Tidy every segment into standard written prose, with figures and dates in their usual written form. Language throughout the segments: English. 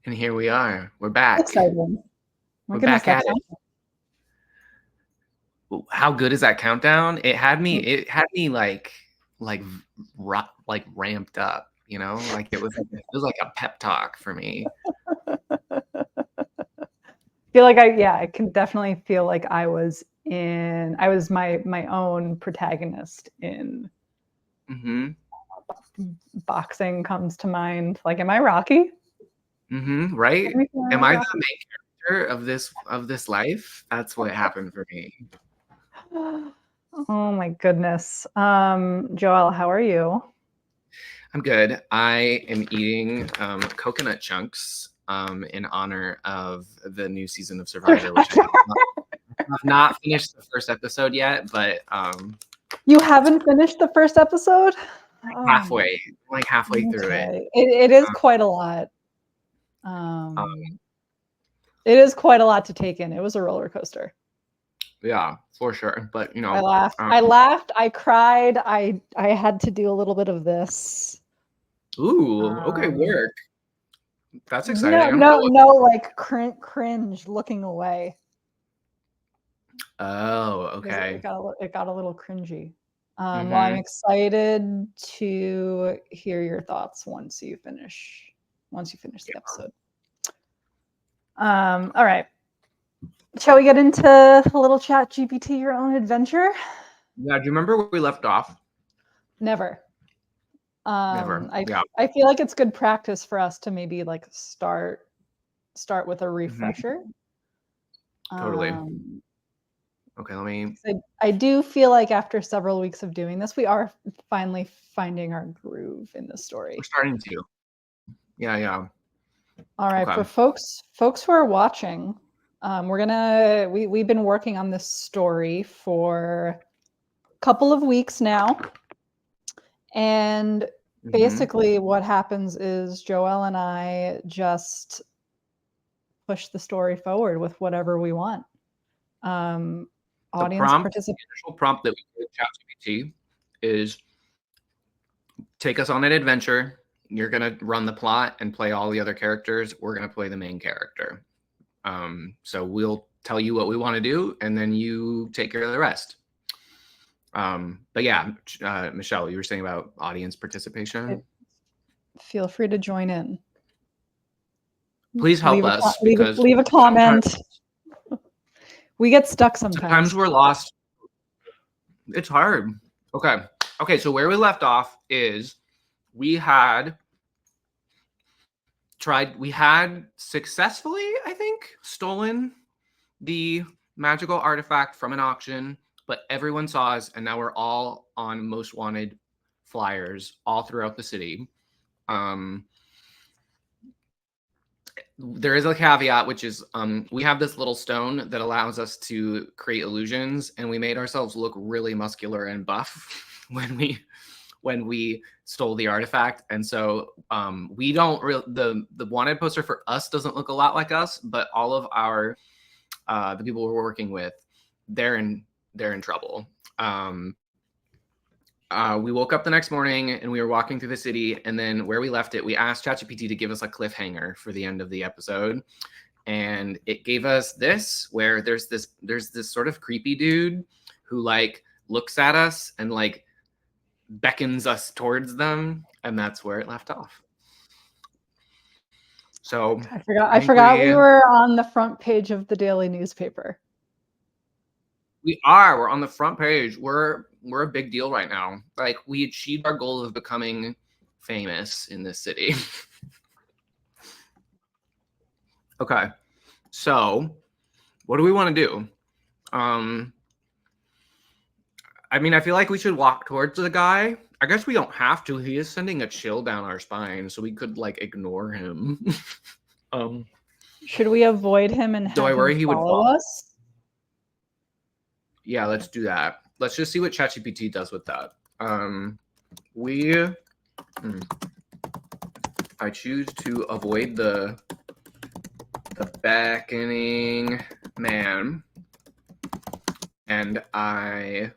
And here we are. We're back. Exciting. My We're goodness, back at that it. How good is that countdown? It had me like ramped up, you know? Like it was like a pep talk for me. feel like I can definitely feel like I was my own protagonist in Mhm. boxing comes to mind. Like, am I Rocky? Mhm, right? Am I the Rocky? main character of this life? That's what happened for me. Oh my goodness. Joelle, how are you? I'm good. I am eating coconut chunks in honor of the new season of Survivor, which I have not finished the first episode yet, but You haven't finished the first episode? halfway, like halfway through it. Okay. It is quite a lot. It is quite a lot to take in. It was a roller coaster. Yeah, for sure. But you know, I laughed, I cried, I had to do a little bit of this. Ooh, okay, work. That's exciting. No, like cringe looking away. Oh, okay. It got a little cringy. Well, I'm excited to hear your thoughts once you finish the episode. All right. Shall we get into a little ChatGPT your own adventure? Yeah, do you remember where we left off? Never. Never. Yeah. I feel like it's good practice for us to maybe like start with a refresher. Totally. Okay, let me. I do feel like after several weeks of doing this, we are finally finding our groove in the story. We're starting to. Yeah. All right, okay. For folks who are watching, we've been working on this story for a couple of weeks now, and basically what happens is Joelle and I just push the story forward with whatever we want. Audience participation. The initial prompt that we give ChatGPT is take us on an adventure. You're gonna run the plot and play all the other characters. We're gonna play the main character. So we'll tell you what we want to do, and then you take care of the rest. But yeah, Michelle, you were saying about audience participation. Feel free to join in. Please help us because leave a comment. We get stuck sometimes. Sometimes we're lost. It's hard. Okay. So where we left off is we had successfully, I think, stolen the magical artifact from an auction, but everyone saw us, and now we're all on most wanted flyers all throughout the city. There is a caveat, which is we have this little stone that allows us to create illusions, and we made ourselves look really muscular and buff when we stole the artifact. And so we don't really, the wanted poster for us doesn't look a lot like us, but all of our the people we're working with, they're in trouble. We woke up the next morning and we were walking through the city, and then where we left it, we asked ChatGPT to give us a cliffhanger for the end of the episode, and it gave us this, where there's this sort of creepy dude who like looks at us and like beckons us towards them, and that's where it left off. So I forgot we were on the front page of the daily newspaper. We're on the front page. We're a big deal right now. Like, we achieved our goal of becoming famous in this city. Okay. So what do we want to do? I mean, I feel like we should walk towards the guy. I guess we don't have to. He is sending a chill down our spine, so we could like ignore him. Should we avoid him and have him follow us? Yeah, let's do that. Let's just see what ChatGPT does with that. I choose to avoid the beckoning man, and I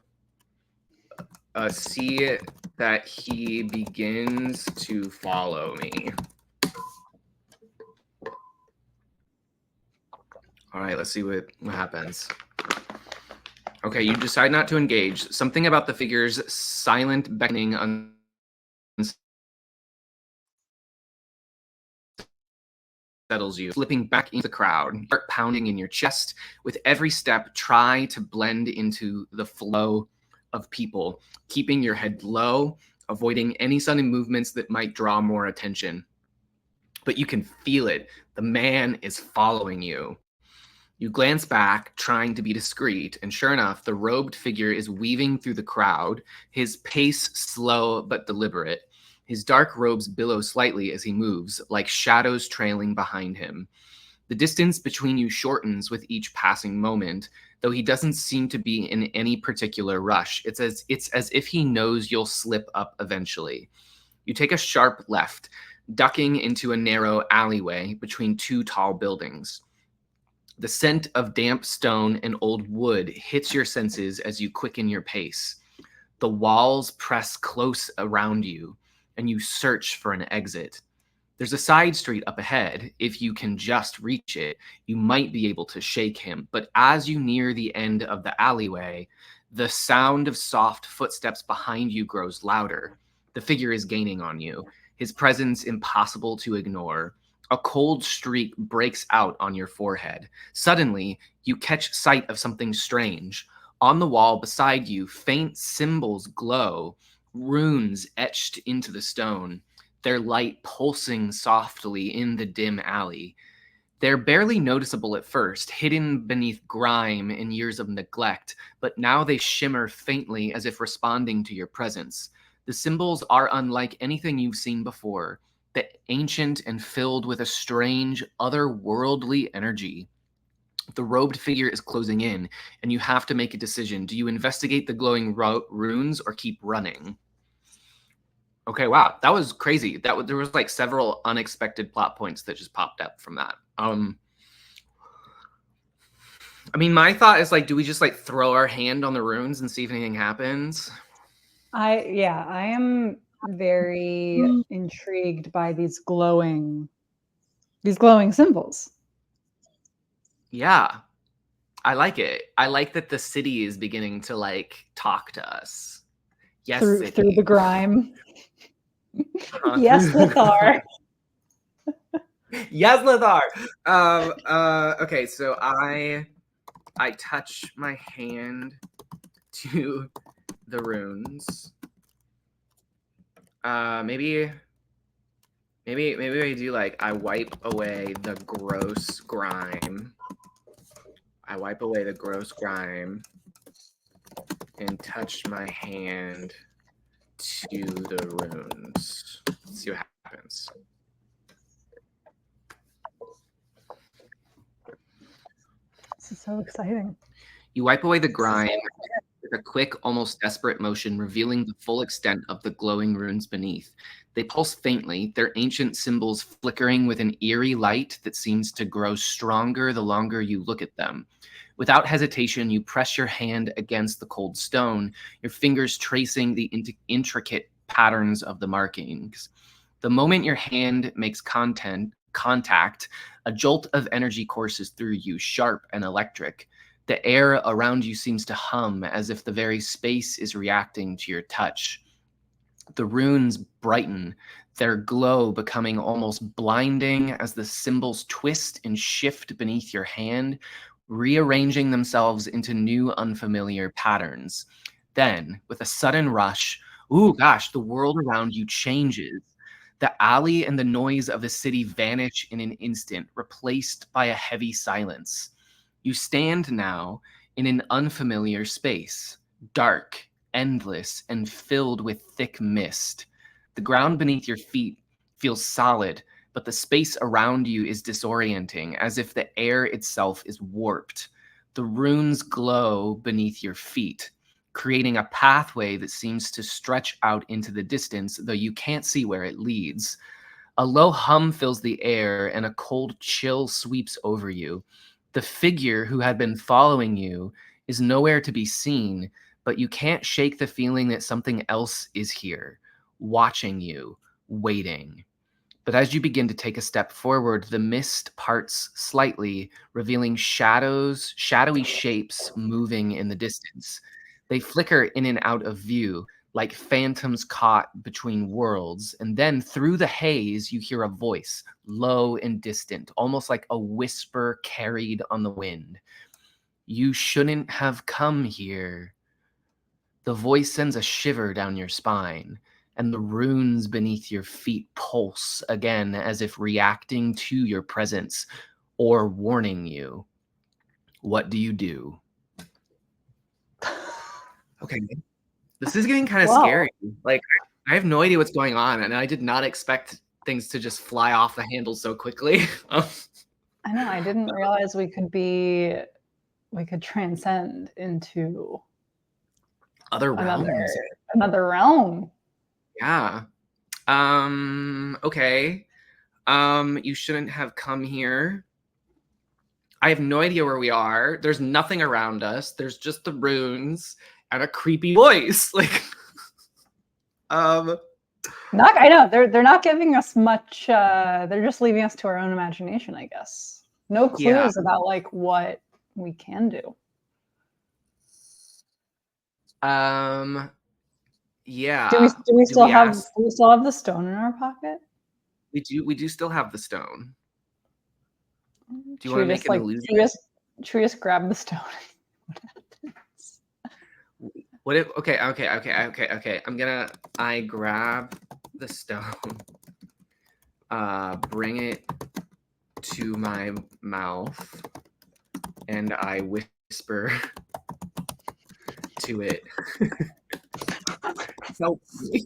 see that he begins to follow me. All right, let's see what happens. Okay, you decide not to engage. Something about the figure's silent beckoning unsettles you, slipping back into the crowd, heart pounding in your chest. With every step, try to blend into the flow of people, keeping your head low, avoiding any sudden movements that might draw more attention. But you can feel it. The man is following you. You glance back, trying to be discreet, and sure enough, the robed figure is weaving through the crowd, his pace slow but deliberate. His dark robes billow slightly as he moves, like shadows trailing behind him. The distance between you shortens with each passing moment, though he doesn't seem to be in any particular rush. It's as if he knows you'll slip up eventually. You take a sharp left, ducking into a narrow alleyway between two tall buildings. The scent of damp stone and old wood hits your senses as you quicken your pace. The walls press close around you, and you search for an exit. There's a side street up ahead. If you can just reach it, you might be able to shake him. But as you near the end of the alleyway, the sound of soft footsteps behind you grows louder. The figure is gaining on you, his presence impossible to ignore. A cold streak breaks out on your forehead. Suddenly, you catch sight of something strange. On the wall beside you, faint symbols glow, runes etched into the stone, their light pulsing softly in the dim alley. They're barely noticeable at first, hidden beneath grime and years of neglect, but now they shimmer faintly as if responding to your presence. The symbols are unlike anything you've seen before, ancient and filled with a strange, otherworldly energy. The robed figure is closing in, and you have to make a decision. Do you investigate the glowing runes or keep running? Okay, wow, that was crazy. There was like several unexpected plot points that just popped up from that. I mean, my thought is like, do we just like throw our hand on the runes and see if anything happens? I am very intrigued by these glowing symbols. Yeah, I like it. I like that the city is beginning to like talk to us. Yes, through the grime. Yes, Lothar. Yes, Lothar. Okay, so I touch my hand to the runes. Maybe I do like I wipe away the gross grime. I wipe away the gross grime and touch my hand to the runes. Let's see what happens. This is so exciting. You wipe away the grime with a quick, almost desperate motion, revealing the full extent of the glowing runes beneath. They pulse faintly, their ancient symbols flickering with an eerie light that seems to grow stronger the longer you look at them. Without hesitation, you press your hand against the cold stone, your fingers tracing the intricate patterns of the markings. The moment your hand makes contact, a jolt of energy courses through you, sharp and electric. The air around you seems to hum as if the very space is reacting to your touch. The runes brighten, their glow becoming almost blinding as the symbols twist and shift beneath your hand, rearranging themselves into new unfamiliar patterns. Then, with a sudden rush, the world around you changes. The alley and the noise of the city vanish in an instant, replaced by a heavy silence. You stand now in an unfamiliar space, dark, endless, and filled with thick mist. The ground beneath your feet feels solid, but the space around you is disorienting, as if the air itself is warped. The runes glow beneath your feet, creating a pathway that seems to stretch out into the distance, though you can't see where it leads. A low hum fills the air, and a cold chill sweeps over you. The figure who had been following you is nowhere to be seen, but you can't shake the feeling that something else is here, watching you, waiting. But as you begin to take a step forward, the mist parts slightly, revealing shadowy shapes moving in the distance. They flicker in and out of view, like phantoms caught between worlds. And then through the haze, you hear a voice, low and distant, almost like a whisper carried on the wind. You shouldn't have come here. The voice sends a shiver down your spine, and the runes beneath your feet pulse again as if reacting to your presence or warning you. What do you do? Okay. This is getting kind of scary. Like, I have no idea what's going on, and I did not expect things to just fly off the handle so quickly. I know, I didn't realize we could transcend into other realms. Another realm. Yeah. Okay. You shouldn't have come here. I have no idea where we are. There's nothing around us. There's just the runes and a creepy voice. Like, I know they're not giving us much. They're just leaving us to our own imagination, I guess. No clues about like what we can do. Yeah. Do we still have the stone in our pocket? We do still have the stone. Do you want to make an illusion? Should we just grab the stone? What if? Okay. I grab the stone. Bring it to my mouth, and I whisper to it. Help me.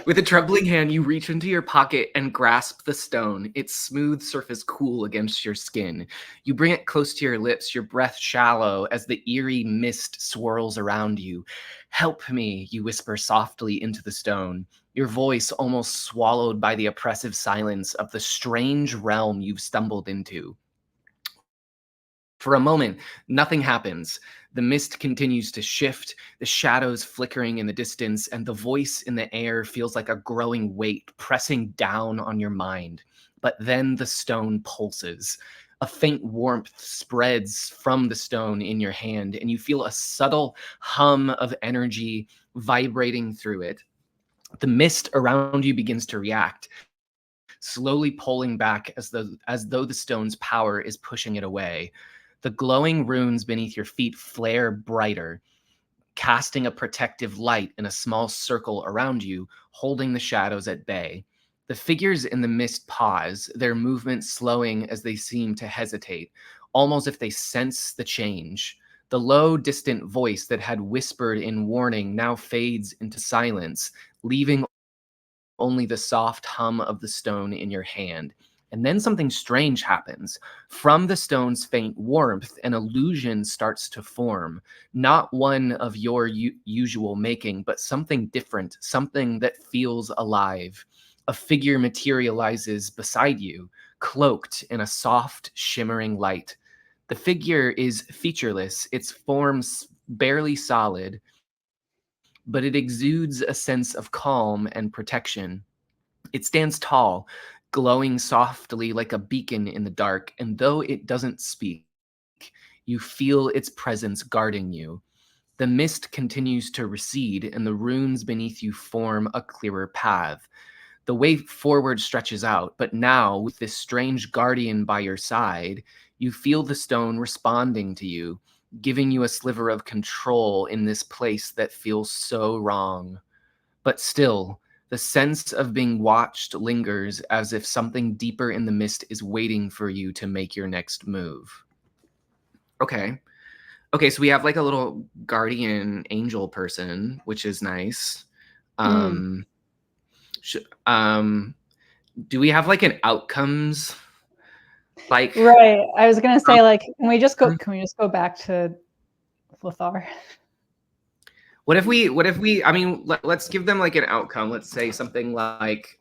With a trembling hand, you reach into your pocket and grasp the stone, its smooth surface cool against your skin. You bring it close to your lips, your breath shallow as the eerie mist swirls around you. Help me, you whisper softly into the stone, your voice almost swallowed by the oppressive silence of the strange realm you've stumbled into. For a moment, nothing happens. The mist continues to shift, the shadows flickering in the distance, and the voice in the air feels like a growing weight pressing down on your mind. But then the stone pulses. A faint warmth spreads from the stone in your hand, and you feel a subtle hum of energy vibrating through it. The mist around you begins to react, slowly pulling back as though the stone's power is pushing it away. The glowing runes beneath your feet flare brighter, casting a protective light in a small circle around you, holding the shadows at bay. The figures in the mist pause, their movements slowing as they seem to hesitate, almost if they sense the change. The low, distant voice that had whispered in warning now fades into silence, leaving only the soft hum of the stone in your hand. And then something strange happens. From the stone's faint warmth, an illusion starts to form. Not one of your usual making, but something different, something that feels alive. A figure materializes beside you, cloaked in a soft, shimmering light. The figure is featureless, its form barely solid, but it exudes a sense of calm and protection. It stands tall, glowing softly like a beacon in the dark, and though it doesn't speak, you feel its presence guarding you. The mist continues to recede, and the runes beneath you form a clearer path. The way forward stretches out, but now, with this strange guardian by your side, you feel the stone responding to you, giving you a sliver of control in this place that feels so wrong. But still, the sense of being watched lingers as if something deeper in the mist is waiting for you to make your next move. Okay, so we have like a little guardian angel person, which is nice. Do we have like an outcomes? Like, right. I was gonna say, like, can we just go back to Lothar? What if we, I mean, let's give them like an outcome. Let's say something like,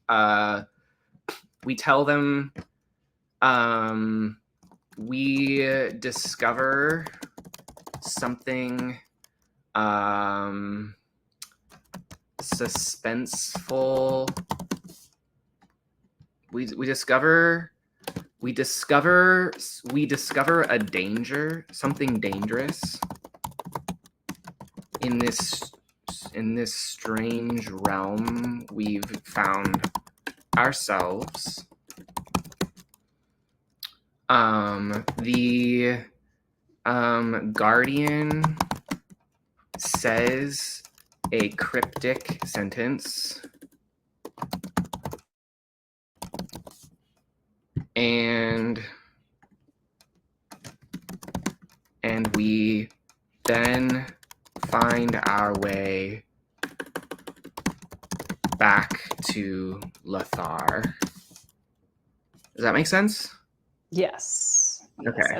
we tell them, we discover something suspenseful. We discover a danger, something dangerous in this strange realm we've found ourselves. The Guardian says a cryptic sentence, and we then find our way back to Lothar. Does that make sense? Yes. Okay. Yes,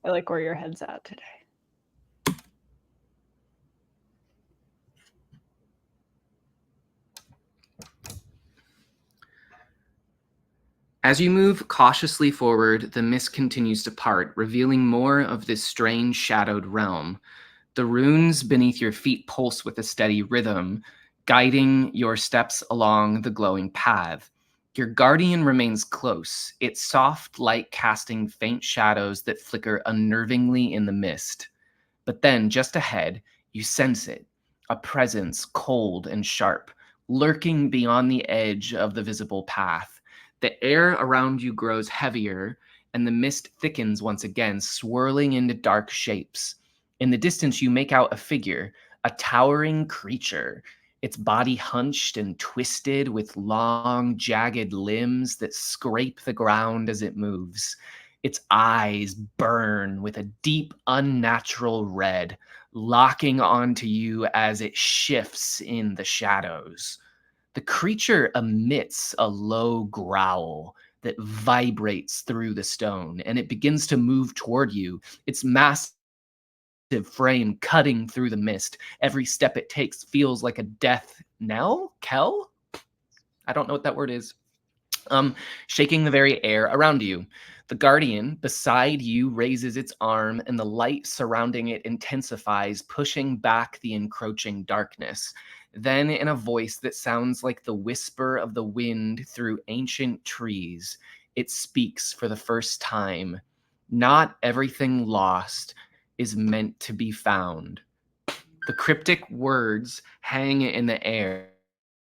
I like where your head's at today. As you move cautiously forward, the mist continues to part, revealing more of this strange shadowed realm. The runes beneath your feet pulse with a steady rhythm, guiding your steps along the glowing path. Your guardian remains close, its soft light casting faint shadows that flicker unnervingly in the mist. But then, just ahead, you sense it, a presence cold and sharp, lurking beyond the edge of the visible path. The air around you grows heavier, and the mist thickens once again, swirling into dark shapes. In the distance, you make out a figure, a towering creature, its body hunched and twisted with long, jagged limbs that scrape the ground as it moves. Its eyes burn with a deep, unnatural red, locking onto you as it shifts in the shadows. The creature emits a low growl that vibrates through the stone, and it begins to move toward you, its massive frame cutting through the mist. Every step it takes feels like a death knell? Kel? I don't know what that word is. Shaking the very air around you. The guardian beside you raises its arm, and the light surrounding it intensifies, pushing back the encroaching darkness. Then, in a voice that sounds like the whisper of the wind through ancient trees, it speaks for the first time. Not everything lost is meant to be found. The cryptic words hang in the air,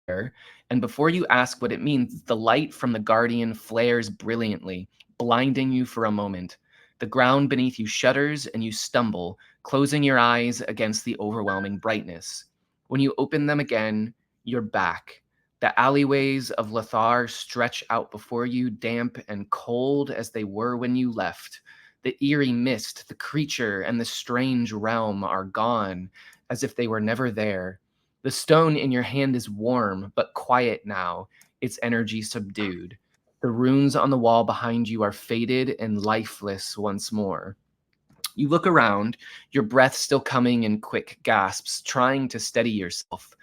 and before you ask what it means, the light from the guardian flares brilliantly, blinding you for a moment. The ground beneath you shudders and you stumble, closing your eyes against the overwhelming brightness. When you open them again, you're back. The alleyways of Lothar stretch out before you, damp and cold as they were when you left. The eerie mist, the creature, and the strange realm are gone, as if they were never there. The stone in your hand is warm, but quiet now, its energy subdued. The runes on the wall behind you are faded and lifeless once more. You look around, your breath still coming in quick gasps, trying to steady yourself.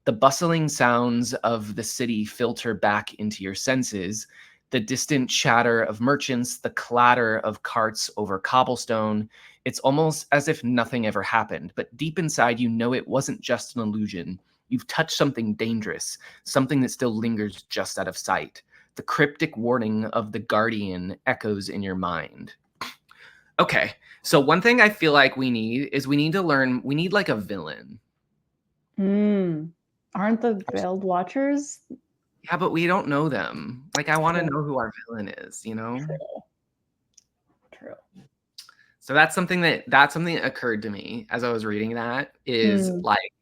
The bustling sounds of the city filter back into your senses, the distant chatter of merchants, the clatter of carts over cobblestone. It's almost as if nothing ever happened, but deep inside you know it wasn't just an illusion. You've touched something dangerous, something that still lingers just out of sight. The cryptic warning of the Guardian echoes in your mind. Okay, so one thing I feel like we need like a villain. Aren't the Veiled Watchers? Yeah, but we don't know them. Like, I want to know who our villain is, you know? True. So that's something that occurred to me as I was reading that is like,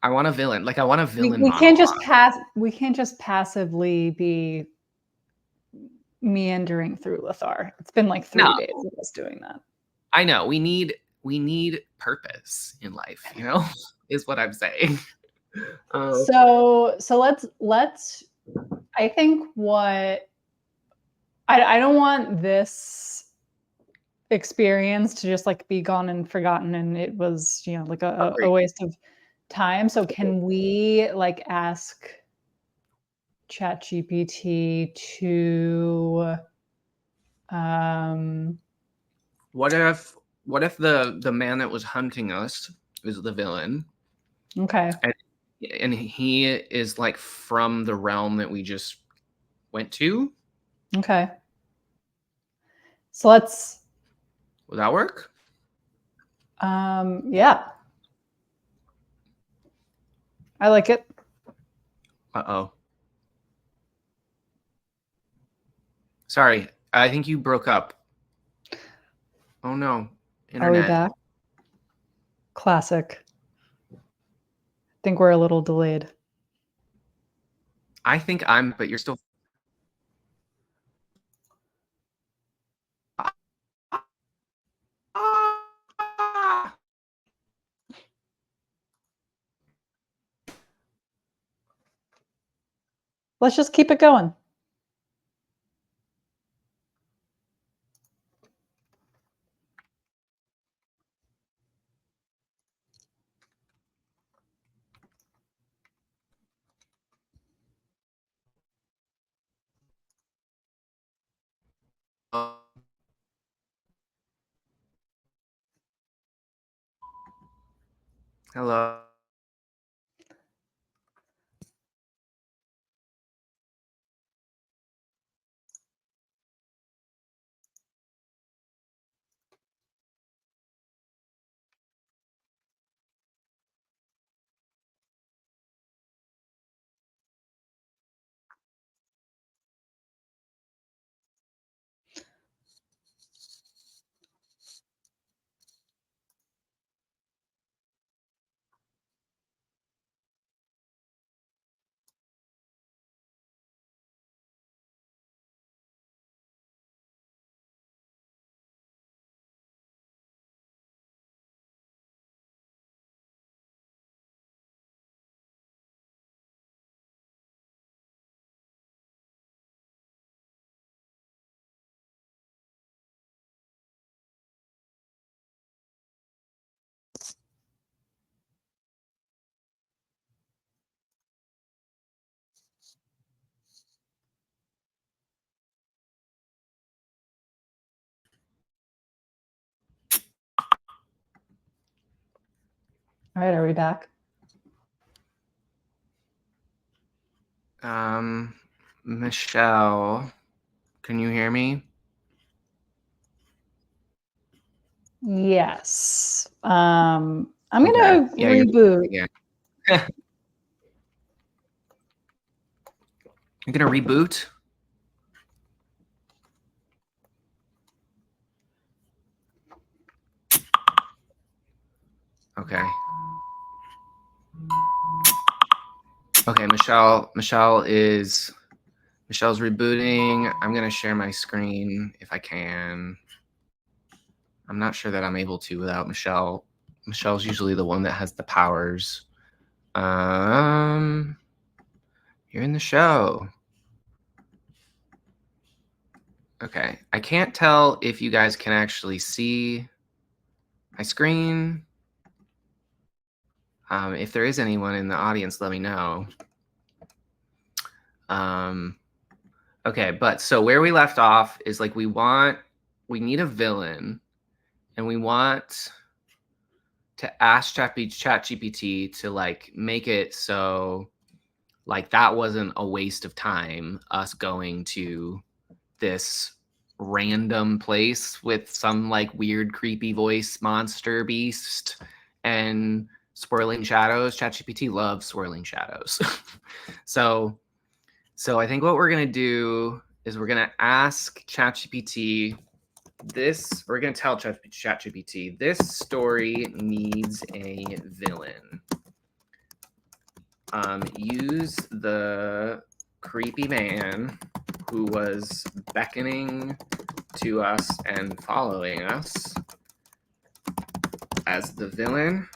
I want a villain. Like, I want a villain we can't monologue. we can't just passively be meandering through Lothar. It's been like 3 days of us doing that. I know. We need purpose in life, you know, is what I'm saying. So let's I think what I don't want this experience to just like be gone and forgotten and it was, you know, like a waste of time. So can we like ask ChatGPT to what if What if the man that was hunting us is the villain? Okay. And he is like from the realm that we just went to? Okay. So let's. Would that work? Yeah. I like it. Uh-oh. Sorry, I think you broke up. Oh no, Are we internet. back? Classic. I think we're a little delayed. I think but you're still. Let's just keep it going. Hello. All right, are we back? Michelle, can you hear me? Yes. I'm gonna Yeah, reboot. you're gonna reboot? Okay. Okay, Michelle's rebooting. I'm gonna share my screen if I can. I'm not sure that I'm able to without Michelle. Michelle's usually the one that has the powers. You're in the show. Okay, I can't tell if you guys can actually see my screen. If there is anyone in the audience, let me know. Okay, but so where we left off is like we need a villain, and we want to ask ChatGPT to like make it so like that wasn't a waste of time us going to this random place with some like weird creepy voice monster beast and swirling shadows. ChatGPT loves swirling shadows. so I think what we're gonna do is we're gonna ask ChatGPT this. We're gonna tell ChatGPT this story needs a villain. Use the creepy man who was beckoning to us and following us as the villain.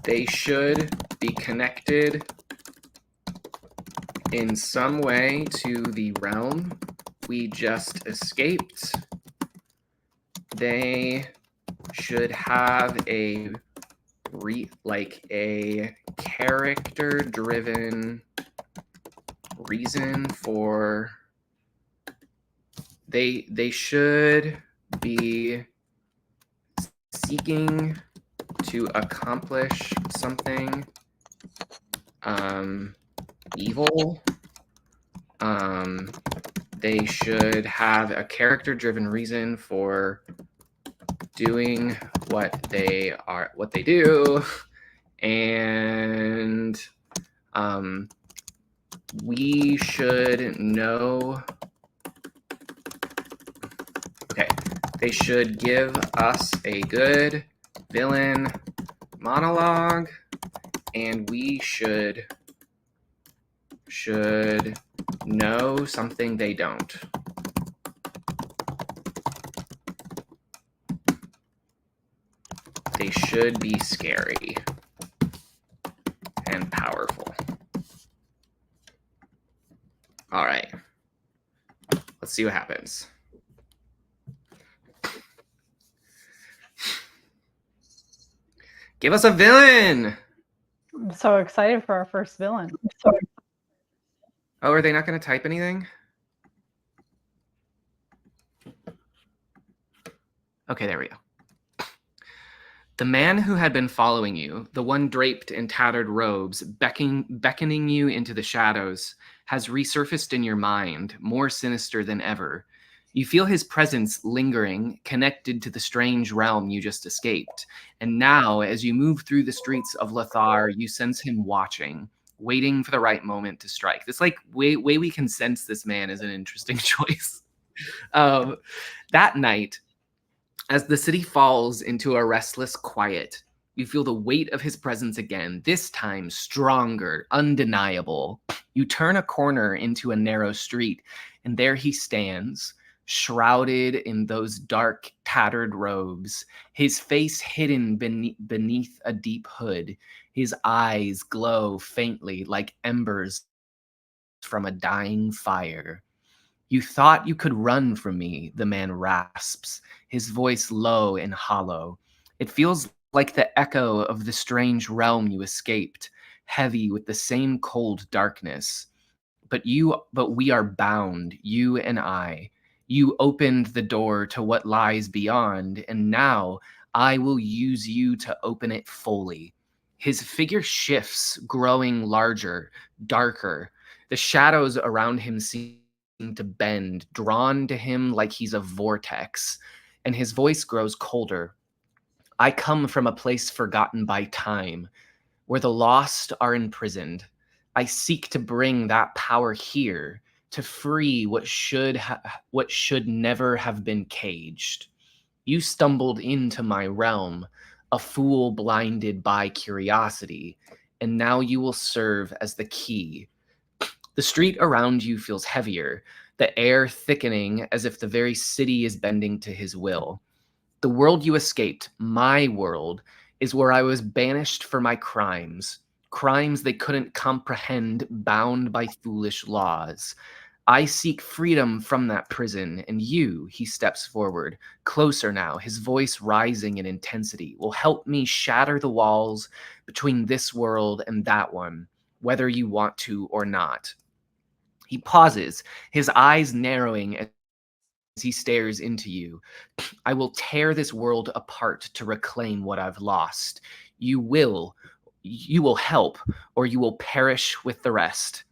They should be connected in some way to the realm we just escaped. They should have a character-driven reason for they should be seeking to accomplish something evil. They should have a character-driven reason for doing what they do, and we should know. Okay, they should give us a good villain monologue, and we should know something they don't. They should be scary and powerful. All right. Let's see what happens. Give us a villain. I'm so excited for our first villain. Oh, are they not going to type anything? Okay, there we go. The man who had been following you, the one draped in tattered robes, beckoning you into the shadows, has resurfaced in your mind, more sinister than ever. You feel his presence lingering, connected to the strange realm you just escaped. And now, as you move through the streets of Lothar, you sense him watching, waiting for the right moment to strike. This way we can sense this man is an interesting choice. That night, as the city falls into a restless quiet, you feel the weight of his presence again, this time stronger, undeniable. You turn a corner into a narrow street, and there he stands, shrouded in those dark, tattered robes, his face hidden beneath a deep hood. His eyes glow faintly like embers from a dying fire. You thought you could run from me, the man rasps, his voice low and hollow. It feels like the echo of the strange realm you escaped, heavy with the same cold darkness. But we are bound, you and I. You opened the door to what lies beyond, and now I will use you to open it fully. His figure shifts, growing larger, darker. The shadows around him seem to bend, drawn to him like he's a vortex, and his voice grows colder. I come from a place forgotten by time, where the lost are imprisoned. I seek to bring that power here, to free what should never have been caged. You stumbled into my realm, a fool blinded by curiosity, and now you will serve as the key. The street around you feels heavier, the air thickening as if the very city is bending to his will. The world you escaped, my world, is where I was banished for my crimes they couldn't comprehend, bound by foolish laws. I seek freedom from that prison, and you, he steps forward, closer now, his voice rising in intensity, will help me shatter the walls between this world and that one, whether you want to or not. He pauses, his eyes narrowing as he stares into you. I will tear this world apart to reclaim what I've lost. You will help, or you will perish with the rest.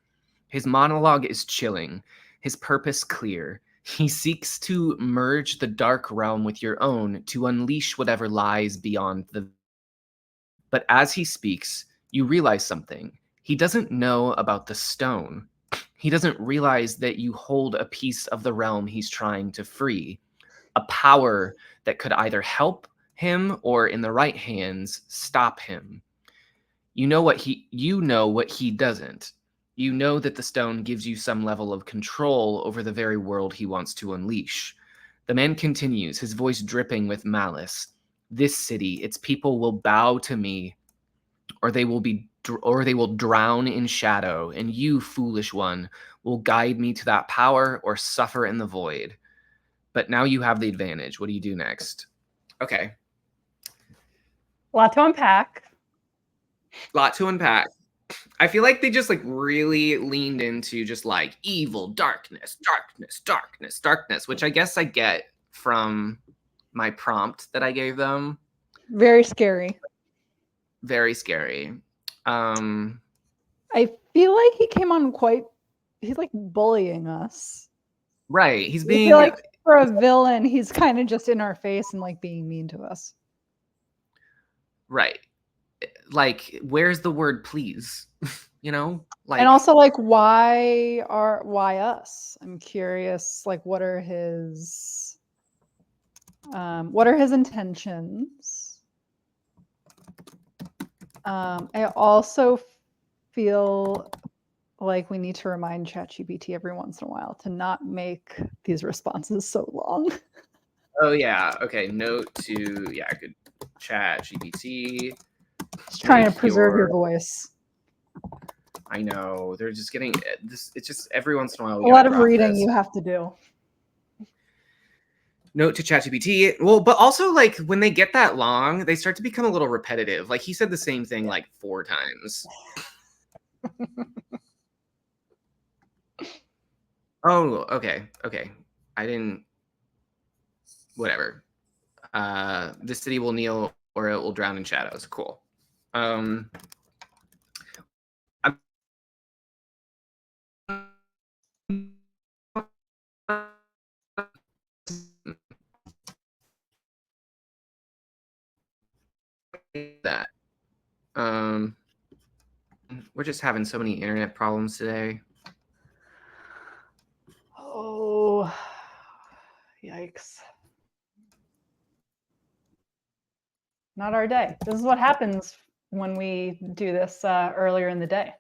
His monologue is chilling, his purpose clear. He seeks to merge the dark realm with your own, to unleash whatever lies beyond the... But as he speaks, you realize something. He doesn't know about the stone. He doesn't realize that you hold a piece of the realm he's trying to free, a power that could either help him or, in the right hands, stop him. You know what he doesn't. You know that the stone gives you some level of control over the very world he wants to unleash. The man continues, his voice dripping with malice. This city, its people will bow to me, or they will drown in shadow, and you, foolish one, will guide me to that power or suffer in the void. But now you have the advantage. What do you do next? Okay. A lot to unpack. I feel like they just really leaned into just evil, darkness, which I guess I get from my prompt that I gave them. Very scary. Very scary. I feel like he came on he's like bullying us. Right. He's I being feel like for a villain, he's kind of just in our face and like being mean to us. right. Like, where's the word please? You know? Like, and also like why us? I'm curious, like what are his intentions? I also feel like we need to remind ChatGPT every once in a while to not make these responses so long. Oh yeah. Okay. Note to good ChatGPT. Just trying to preserve your voice. I know they're just getting this. It's just every once in a while a lot of reading you have to do. Note to ChatGPT. Well, but also like when they get that long, they start to become a little repetitive. Like he said the same thing like 4 times. Oh, okay. Okay. I didn't. Whatever. The city will kneel or it will drown in shadows. Cool. That. We're just having so many internet problems today. Oh, yikes. Not our day. This is what happens when we do this earlier in the day.